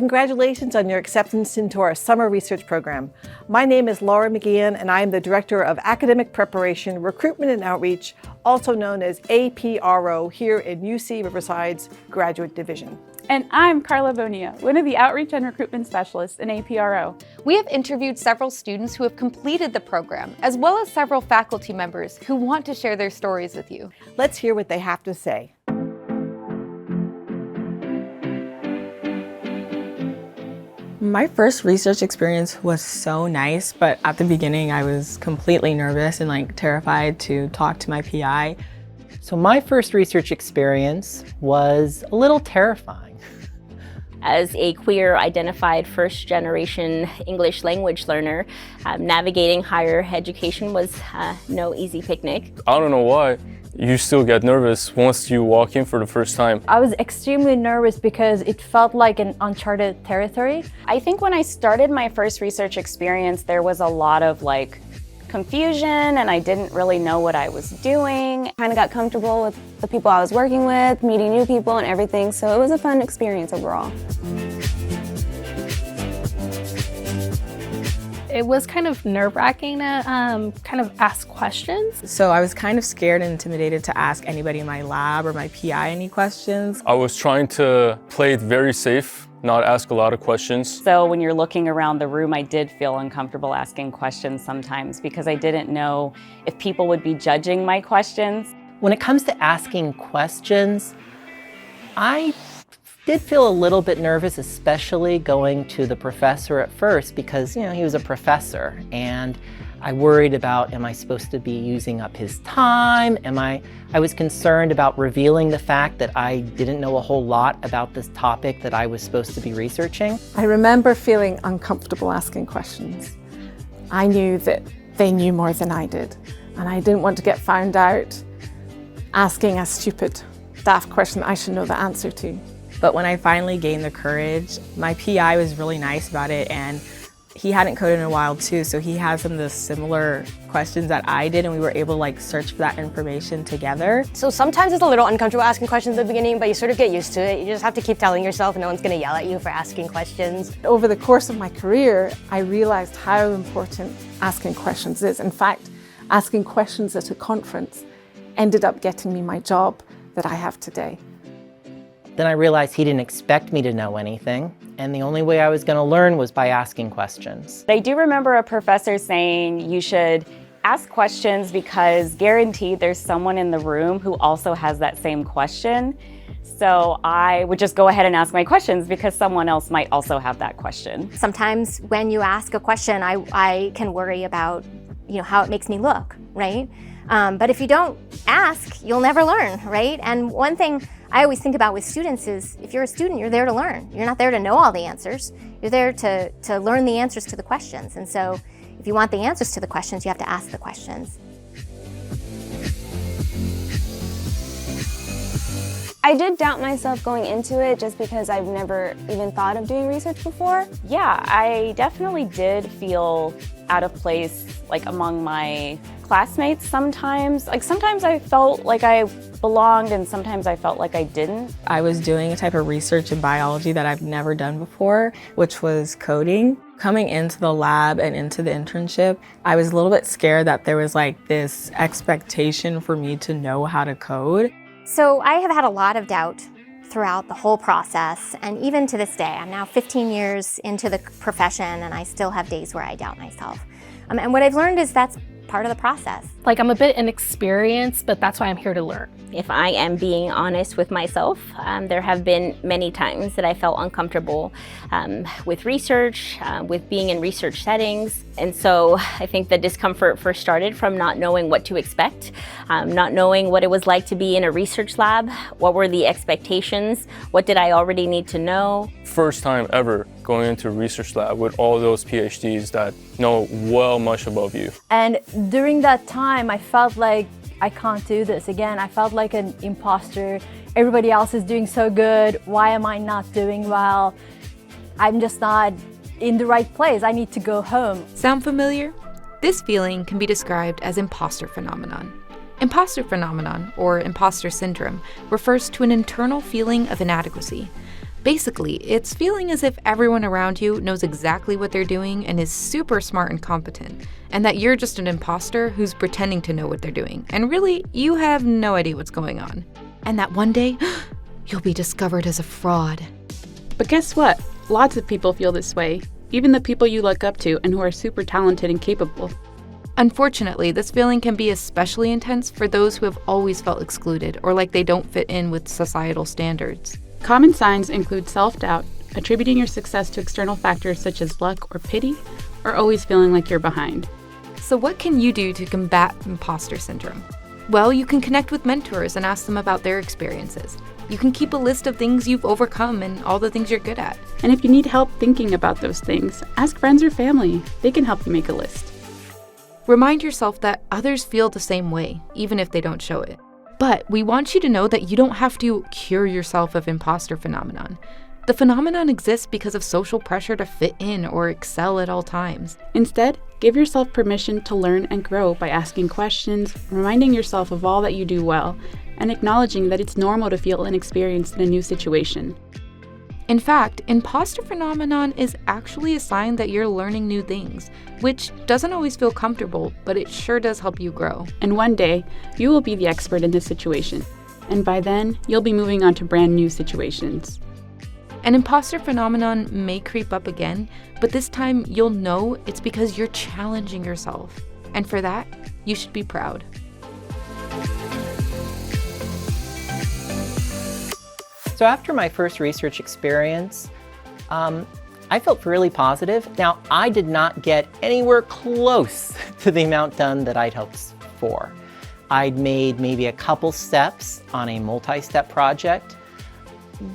congratulations on your acceptance into our summer research program. My name is Laura McGeehan, and I am the Director of Academic Preparation, Recruitment and Outreach, also known as APRO, here in UC Riverside's Graduate Division. And I'm Carla Bonilla, one of the Outreach and Recruitment Specialists in APRO. We have interviewed several students who have completed the program, as well as several faculty members who want to share their stories with you. Let's hear what they have to say. My first research experience was so nice, but at the beginning I was completely nervous and terrified to talk to my PI. So my first research experience was a little terrifying. As a queer identified first generation English language learner, navigating higher education was no easy picnic. I don't know why. You still get nervous once you walk in for the first time. I was extremely nervous because it felt like an uncharted territory. I think when I started my first research experience, there was a lot of confusion and I didn't really know what I was doing. Kind of got comfortable with the people I was working with, meeting new people and everything, so it was a fun experience overall. It was kind of nerve-wracking to kind of ask questions. So I was kind of scared and intimidated to ask anybody in my lab or my PI any questions. I was trying to play it very safe, not ask a lot of questions. So when you're looking around the room, I did feel uncomfortable asking questions sometimes because I didn't know if people would be judging my questions. When it comes to asking questions, I did feel a little bit nervous, especially going to the professor at first because, he was a professor and I worried about, am I supposed to be using up his time? I was concerned about revealing the fact that I didn't know a whole lot about this topic that I was supposed to be researching. I remember feeling uncomfortable asking questions. I knew that they knew more than I did, and I didn't want to get found out asking a stupid, daft question I should know the answer to. But when I finally gained the courage, my PI was really nice about it, and he hadn't coded in a while too, so he had some of the similar questions that I did, and we were able to search for that information together. So sometimes it's a little uncomfortable asking questions at the beginning, but you sort of get used to it. You just have to keep telling yourself no one's going to yell at you for asking questions. Over the course of my career, I realized how important asking questions is. In fact, asking questions at a conference ended up getting me my job that I have today. Then I realized he didn't expect me to know anything, and the only way I was going to learn was by asking questions. I do remember a professor saying you should ask questions because guaranteed there's someone in the room who also has that same question. So I would just go ahead and ask my questions because someone else might also have that question. Sometimes when you ask a question, I can worry about how it makes me look, right? But if you don't ask, you'll never learn, right? And one thing I always think about with students is if you're a student, you're there to learn. You're not there to know all the answers. You're there to learn the answers to the questions. And so if you want the answers to the questions, you have to ask the questions. I did doubt myself going into it just because I've never even thought of doing research before. Yeah, I definitely did feel out of place among my classmates sometimes. Sometimes I felt like I belonged and sometimes I felt like I didn't. I was doing a type of research in biology that I've never done before, which was coding. Coming into the lab and into the internship, I was a little bit scared that there was this expectation for me to know how to code. So I have had a lot of doubt throughout the whole process, and even to this day. I'm now 15 years into the profession and I still have days where I doubt myself. And what I've learned is that's part of the process. I'm a bit inexperienced, but that's why I'm here to learn. If I am being honest with myself, there have been many times that I felt uncomfortable with research, with being in research settings. And so I think the discomfort first started from not knowing what to expect, not knowing what it was like to be in a research lab, what were the expectations, what did I already need to know. First time ever going into a research lab with all those PhDs that know well much above you. And during that time, I felt like I can't do this again. I felt like an imposter. Everybody else is doing so good. Why am I not doing well? I'm just not in the right place. I need to go home. Sound familiar? This feeling can be described as imposter phenomenon. Imposter phenomenon, or imposter syndrome, refers to an internal feeling of inadequacy. Basically, it's feeling as if everyone around you knows exactly what they're doing and is super smart and competent, and that you're just an imposter who's pretending to know what they're doing, and really, you have no idea what's going on. And that one day, you'll be discovered as a fraud. But guess what? Lots of people feel this way, even the people you look up to and who are super talented and capable. Unfortunately, this feeling can be especially intense for those who have always felt excluded or like they don't fit in with societal standards. Common signs include self-doubt, attributing your success to external factors such as luck or pity, or always feeling like you're behind. So what can you do to combat imposter syndrome? Well, you can connect with mentors and ask them about their experiences. You can keep a list of things you've overcome and all the things you're good at. And if you need help thinking about those things, ask friends or family. They can help you make a list. Remind yourself that others feel the same way, even if they don't show it. But we want you to know that you don't have to cure yourself of imposter phenomenon. The phenomenon exists because of social pressure to fit in or excel at all times. Instead, give yourself permission to learn and grow by asking questions, reminding yourself of all that you do well, and acknowledging that it's normal to feel inexperienced in a new situation. In fact, imposter phenomenon is actually a sign that you're learning new things, which doesn't always feel comfortable, but it sure does help you grow. And one day, you will be the expert in this situation. And by then, you'll be moving on to brand new situations. An imposter phenomenon may creep up again, but this time you'll know it's because you're challenging yourself. And for that, you should be proud. So after my first research experience, I felt really positive. Now, I did not get anywhere close to the amount done that I'd hoped for. I'd made maybe a couple steps on a multi-step project,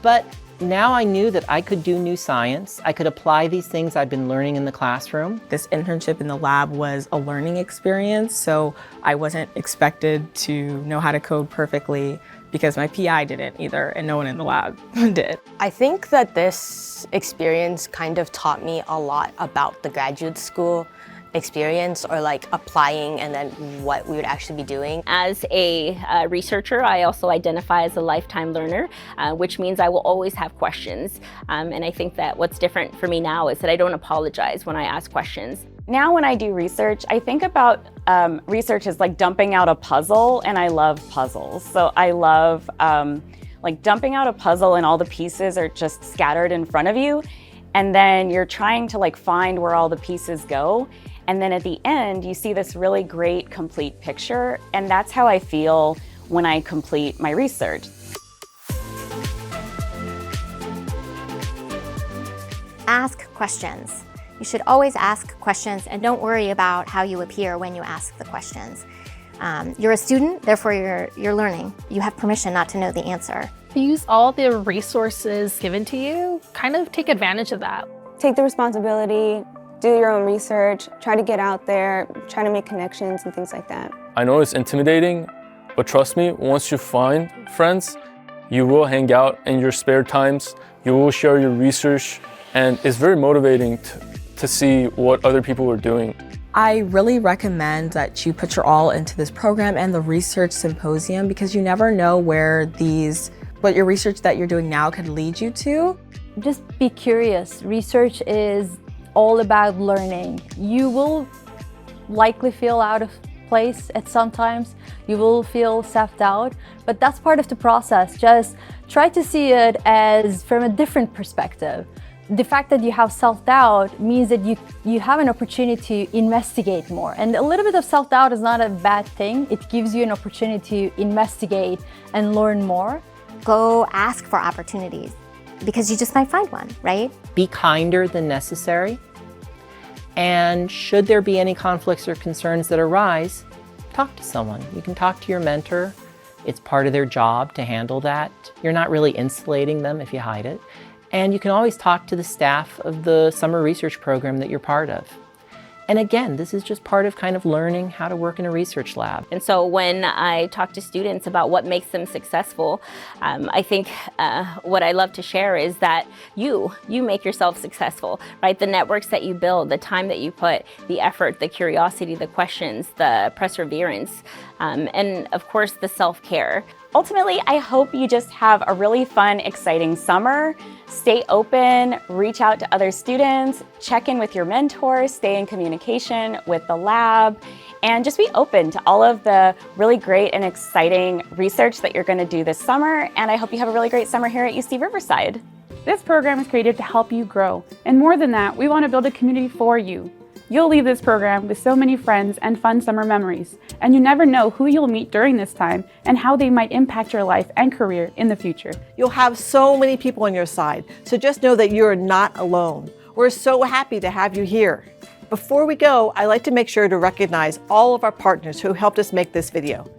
but now I knew that I could do new science. I could apply these things I'd been learning in the classroom. This internship in the lab was a learning experience, so I wasn't expected to know how to code perfectly because my PI didn't either, and no one in the lab did. I think that this experience kind of taught me a lot about the graduate school experience, or like applying and then what we would actually be doing. As a researcher, I also identify as a lifetime learner, which means I will always have questions. And I think that what's different for me now is that I don't apologize when I ask questions. Now when I do research, I think about research as like dumping out a puzzle, and I love puzzles. So I love like dumping out a puzzle and all the pieces are just scattered in front of you. And then you're trying to like find where all the pieces go. And then at the end, you see this really great complete picture. And that's how I feel when I complete my research. Ask questions. You should always ask questions, and don't worry about how you appear when you ask the questions. You're a student, therefore you're learning. You have permission not to know the answer. Use all the resources given to you, kind of take advantage of that. Take the responsibility, do your own research, try to get out there, try to make connections and things like that. I know it's intimidating, but trust me, once you find friends, you will hang out in your spare times, you will share your research, and it's very motivating to see what other people are doing. I really recommend that you put your all into this program and the research symposium, because you never know where what your research that you're doing now could lead you to. Just be curious. Research is all about learning. You will likely feel out of place at some times. You will feel self-doubt, but that's part of the process. Just try to see it as from a different perspective. The fact that you have self-doubt means that you have an opportunity to investigate more. And a little bit of self-doubt is not a bad thing. It gives you an opportunity to investigate and learn more. Go ask for opportunities, because you just might find one, right? Be kinder than necessary. And should there be any conflicts or concerns that arise, talk to someone. You can talk to your mentor. It's part of their job to handle that. You're not really insulating them if you hide it. And you can always talk to the staff of the summer research program that you're part of. And again, this is just part of kind of learning how to work in a research lab. And so when I talk to students about what makes them successful, I think what I love to share is that you make yourself successful, right? The networks that you build, the time that you put, the effort, the curiosity, the questions, the perseverance, and of course the self-care. Ultimately, I hope you just have a really fun, exciting summer. Stay open, reach out to other students, check in with your mentors, stay in communication with the lab, and just be open to all of the really great and exciting research that you're going to do this summer. And I hope you have a really great summer here at UC Riverside. This program is created to help you grow. And more than that, we want to build a community for you. You'll leave this program with so many friends and fun summer memories, and you never know who you'll meet during this time and how they might impact your life and career in the future. You'll have so many people on your side, so just know that you're not alone. We're so happy to have you here. Before we go, I'd like to make sure to recognize all of our partners who helped us make this video.